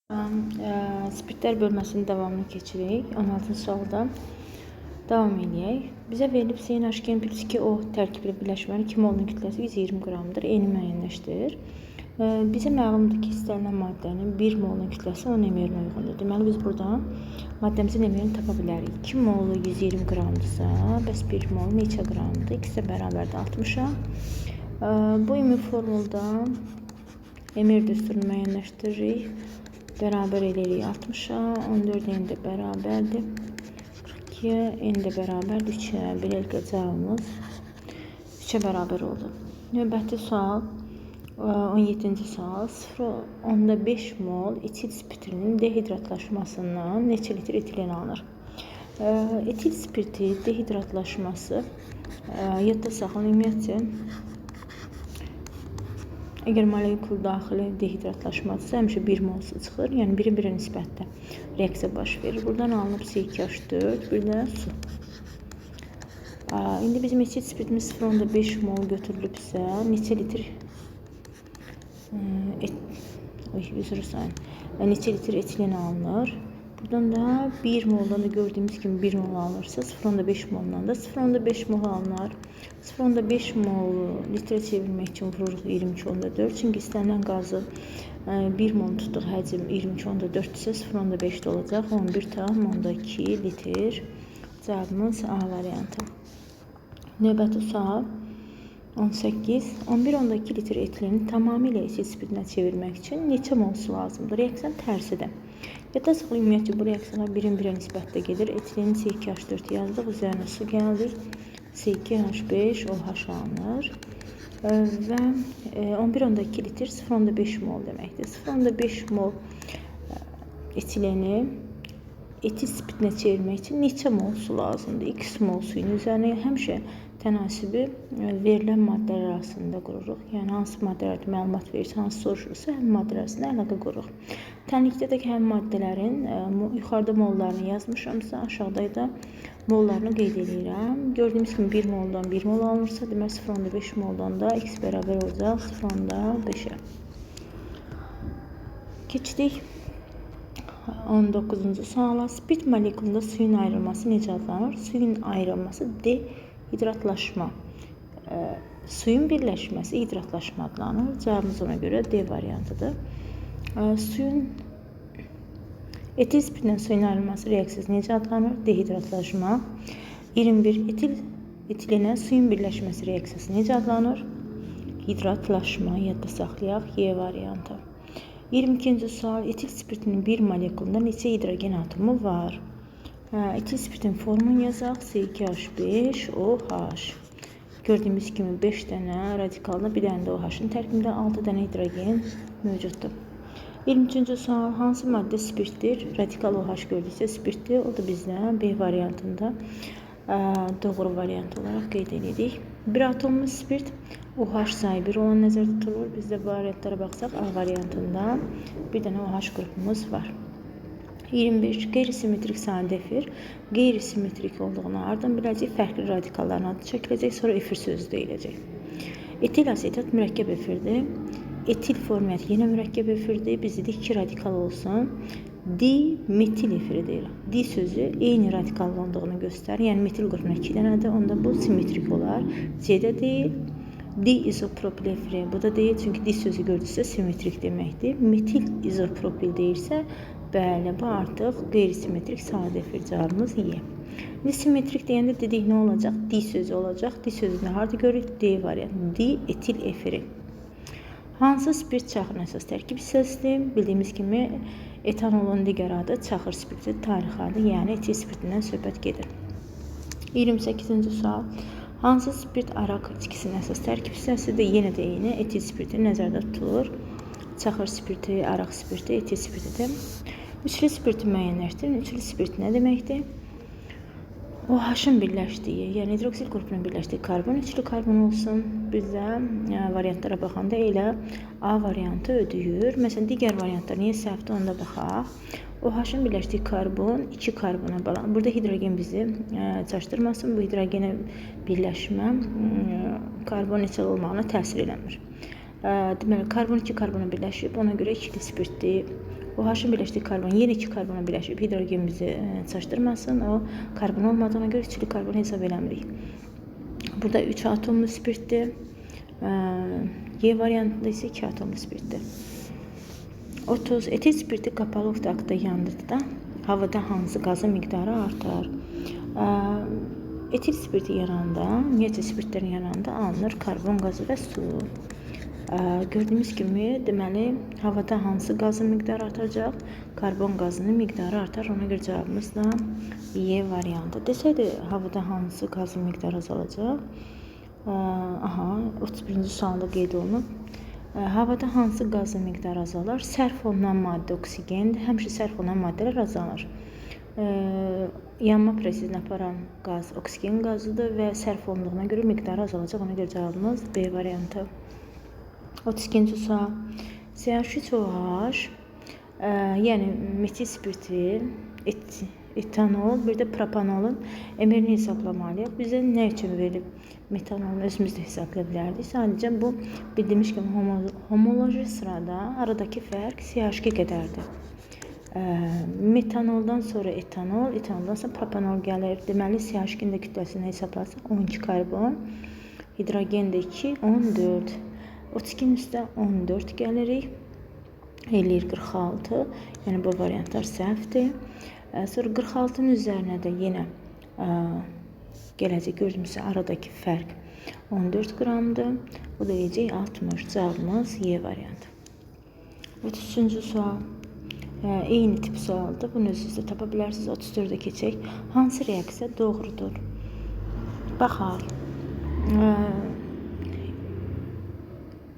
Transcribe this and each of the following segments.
Spirtlər bölməsinin davamını keçirik. 16-cı sualda davam edək. Bizə verilib CnH2 plus 2O tərkibli birləşmənin 2 molunun kütləsi 120 qramdır. Eni müəyyənləşdir. Bizə məlumdur ki, istənilən maddənin 1 molunun kütləsi 10 ml-ə uyğundur. Deməli, biz buradan maddəmizin ml-ni tapa bilərik. 2 molu 120 qramdırsa, bəs 1 mol neçə qramdır? İkisi bərabərdir 60-a. Bu ümumi formulda ml düsturunu müəyyənləşdiririk. Bərabər edirik 60-a, 14 n də bərabərdir 42, n də bərabərdir 3-ə. Beləliklə cavabımız 3-ə bərabər oldu. Növbəti sual, 17-ci sual. 0,5 mol etil spirtinin dehidratlaşmasından neçə litr etilen alınır? Etil spirti dehidratlaşması yadda saxlanın, ümumiyyətcə əgər molekul daxili dehidratlaşmadırsa, həmişə 1 molsu çıxır. Yəni, biri-birə nisbətdə reaksiya baş verir. Buradan alınıb C2H4, bir də su. İndi bizim etil spirtimiz 0,5 mol götürülübsə, neçə litr neçə litr etilen alınır? Buradan da 1 moldan da gördüyümüz kimi 1 mol alınırsa, 0,5 moldan da 0,5 mol alınır. 0,5 mol litrə çevirmək üçün vururuq 22.4. Çünki istənilən qazı 1 mol tutduq həcm 22.4 isə 0,5 olacaq. 11,2 litr. Cavabımız A variantı. Növbəti sual 18. 11,2 litr etileni tamamilə etil spirtinə çevirmək üçün neçə mol su lazımdır? Reaksiyan tərsidir. Yadda saxlayın, ümumiyyətcə bu reaksiyalar birin-birə nisbətdə gedir. Etileni C2H4 yazdıq, üzərinə su gəldik. C2H5 OH alınır və 11,2 litr 0,5 mol deməkdir. 0,5 mol etileni etil spirtinə çevirmək üçün neçə mol su lazımdır? X mol suyun üzərinə həmişə tənasibi verilən maddələr arasında qururuq. Yəni, hansı maddələrdə məlumat verirsə, hansı soruşursa, həmin maddələr arasında əlaqə qururuq. Tənlikdə də ki, həmin maddələrin yuxarıda mollarını yazmışamsa, aşağıda da mollarını qeyd edirəm. Gördüyümüz kimi 1 moldan 1 mol alınırsa, demək 0,5 moldan da x bərabər olacaq 0,5-ə. Keçdik 19-cu suala. Spirt molekulunda suyun ayrılması necə adlanır? Suyun ayrılması dehidratlaşma. Suyun birləşməsi hidratlaşma adlanır. Cavabımız ona görə D variantıdır. Etil spirtindən suyun ayrılması reaksiyası necə adlanır? Dehidratlaşma. 21. Etilenə suyun birləşməsi reaksiyası necə adlanır? Hidratlaşma. Yadda saxlayaq. Y variantı. 22-ci sual. Etil spirtinin bir molekulunda neçə hidrogen atomu var? Etil spirtin formunu yazaq. C2H5OH. Gördüyümüz kimi 5 dənə radikalda, bir dənə də OH-ın tərkibində 6 dənə hidrogen mövcuddur. 23-cü sual. Hansı maddə spirtdir? Radikal OH gördüksə spirtdir. O da bizdə B variantında doğru variant olaraq qeyd edirik. Bir atomlu spirt OH sayı 1 olan nəzərdə tutulur. Bizdə variantlara baxsaq A variantında bir dənə OH qrupumuz var. 25. Qeyri-simmetrik sadə efir qeyri-simmetrik olduğunu hardan biləcək? Fərqli radikalların adı çəkiləcək, sonra efir sözü deyiləcək. Etil asetat mürəkkəb efirdir. Etil formiyyəti yenə mürəkkəb efirdir. Biz dedik ki, radikal olsun. Dimetil efiri deyil. Di sözü eyni radikal olduğunu göstərir. Yəni, metil qrupuna 2 dənədir. Onda bu simmetrik olar. C-də deyil. Diizopropil efiri bu da deyil. Çünki di sözü gördüksə simmetrik deməkdir. Metil izopropil deyirsə, bəli, bu artıq qeyri-simmetrik sadə efir. Cavabımız Y. Simmetrik deyəndə dedik nə olacaq? Di sözü olacaq. Di sözünü harada görürük? D variantı. Di-etil efiri. Hansı spirt çaxırın əsas tərkib hissəsidir? Bildiyimiz kimi etanolun digər adı çaxır spirti, tarixi adı, yəni etil spirtindən söhbət gedir. 28-ci sual. Hansı spirt araq içkisinin əsas tərkib hissəsidir? Yenə də eyni etil spirti nəzərdə tutulur. Çaxır spirti, araq spirti, etil spirtidir. Üçlü spirti müəyyənləşdirin. Üçlü spirt nə deməkdir? OH-ın birləşdiyi, yəni hidroksil qrupunun birləşdiyi karbon, üçlü karbon olsun. Bizdə variantlara baxanda elə A variantı ödəyir. Məsələn, digər variantlar niyə səhvdir, onda baxaq. OH-ın birləşdiyi karbon, 2 karbona bağlanır. Burada hidrogen bizi çaşdırmasın. Bu hidrogenə birləşmə karbon neçəli olmağına təsir eləmir. Deməli, karbon 2 karbona birləşib, ona görə ikili spirtdir. OH-ın birləşdiyi karbon yenə 2 karbona birləşib hidrogen bizi çaşdırmasın. O karbon olmadığına görə üçlü karbon hesab eləmirik. Burada 3 atomlu spirtdir. Y variantında isə 2 atomlu spirtdir. 30. Etil spirti qapalı oktaqda yandırdıqda havada hansı qazın miqdarı artar? Etil spirti yananda, ümumiyyətlə spirtlərin yananda alınır karbon qazı və su. Gördüyümüz kimi, deməli, havada hansı qazın miqdarı artacaq? Karbon qazının miqdarı artar. Ona görə cavabımız da Y variantı. Desəydi, havada hansı qazın miqdarı azalacaq? 31-ci sualda qeyd olunub. Havada hansı qazın miqdarı azalar? Sərf olunan maddə oksigendir. Həmişə sərf olunan maddələr azalır. Yanma prosesinə aparan qaz oksigen qazıdır və sərf olunduğuna görə miqdarı azalacaq. Ona görə cavabımız B variantı. 32-ci sual. CH3OH, yəni metil spirti, etanol, bir də propanolun emirini hesablamalıyıq. Bizə nə üçün verilib? Metanolunu özümüz də hesabla bilərdik. Sadəcə bu bildiyimiz kimi homoloji sırada aradakı fərq CH2 qədərdir. Metanoldan sonra etanol, etanoldan sonra propanol gəlir. Deməli, CH2-nin də kütləsini hesablasaq 12 karbon, hidrogen də 2, 14. 32-nin üstə 14 gəlirik. Eləyir 46. Yəni, bu variantlar səhvdir. Sonra 46-nın üzərinə də yenə gələcək. Gördüyümüzsə aradakı fərq 14 qramdır. Bu da deyəcək 60. Cavabımız Y variantı. 33-cü sual. Eyni tip sualdır. Bunu özünüz də tapa bilərsiniz. 34-də keçək. Hansı reaksiya doğrudur? Baxaq.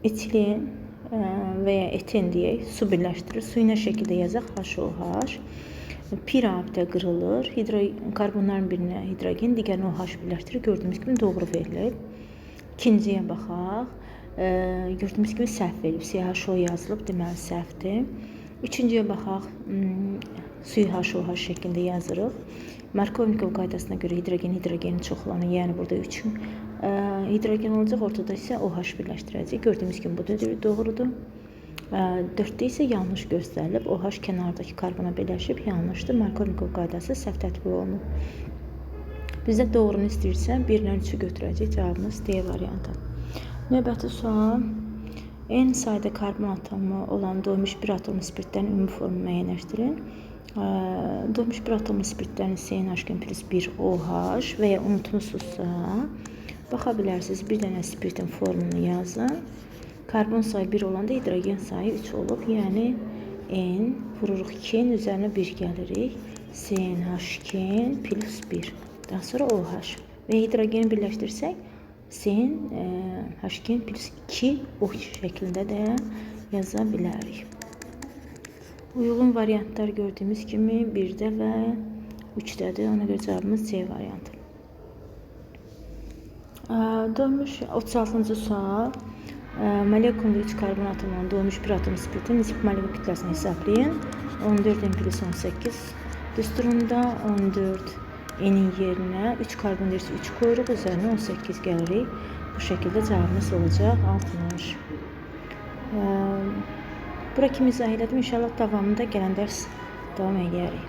Etilin və ya eten deyək, su birləşdirir. Suyuna şəkildə yazaq HOH. Bir abdə qırılır. Karbonların birinə hidrogen, digərinə OH birləşdirir. Gördüyümüz kimi doğru verilib. İkinciyə baxaq. Gördüyümüz kimi səhv verilib. CHO yazılıb, deməli səhvdir. Üçüncüyə baxaq. Suyu HOH şəklində yazırıq. Markovnikov qaydasına görə hidrogenin çoxlanı, yəni burada 3 hidrogen olacaq, ortada isə OH birləşdirəcək. Gördüyümüz kimi bu da doğrudur. 4-də isə yanlış göstərilib. OH kənardakı karbona birləşib, yanlışdır. Markovnikov qaydası səhv tətbiq olunub. Bizdə doğrunu istəyirsə, 1-dən 3-ü götürəcək. Cavabımız D variantı. Növbəti sual. N sayda karbon atomu olan doymuş bir atomlu spirtlərin ümumi formunu müəyyənləşdirin. Doymuş bir atomlu spirtlərin CNH+1OH və ya unutmusunuzsa, baxa bilərsiniz, bir dənə spirtin formunu yazın. Karbon sayı 1 olanda hidrogen sayı 3 olub. Yəni, N vururuq 2-nin üzərinə 1 gəlirik. CNH+1. Daha sonra OH. Və hidrogeni birləşdirsək, CNH+2OH şəklində də yaza bilərik. Uyğun variantlar gördüyümüz kimi 1-də və 3-dədir. Ona görə cavabımız C variantı. 36-cı sual. Molekulunda 3 karbon atomu olan doymuş bir atom spiritin nisbi molekul kütləsini hesablayın. 14N+18 düsturunda 14 N'in yerinə 3 karbon dioksi 3 qoyuruq, üzərinə 18 gəlirik. Bu şəkildə cavabımız olacaq 60. Bura kimi izah elədim. İnşallah davamında gələn dərs davam edərik.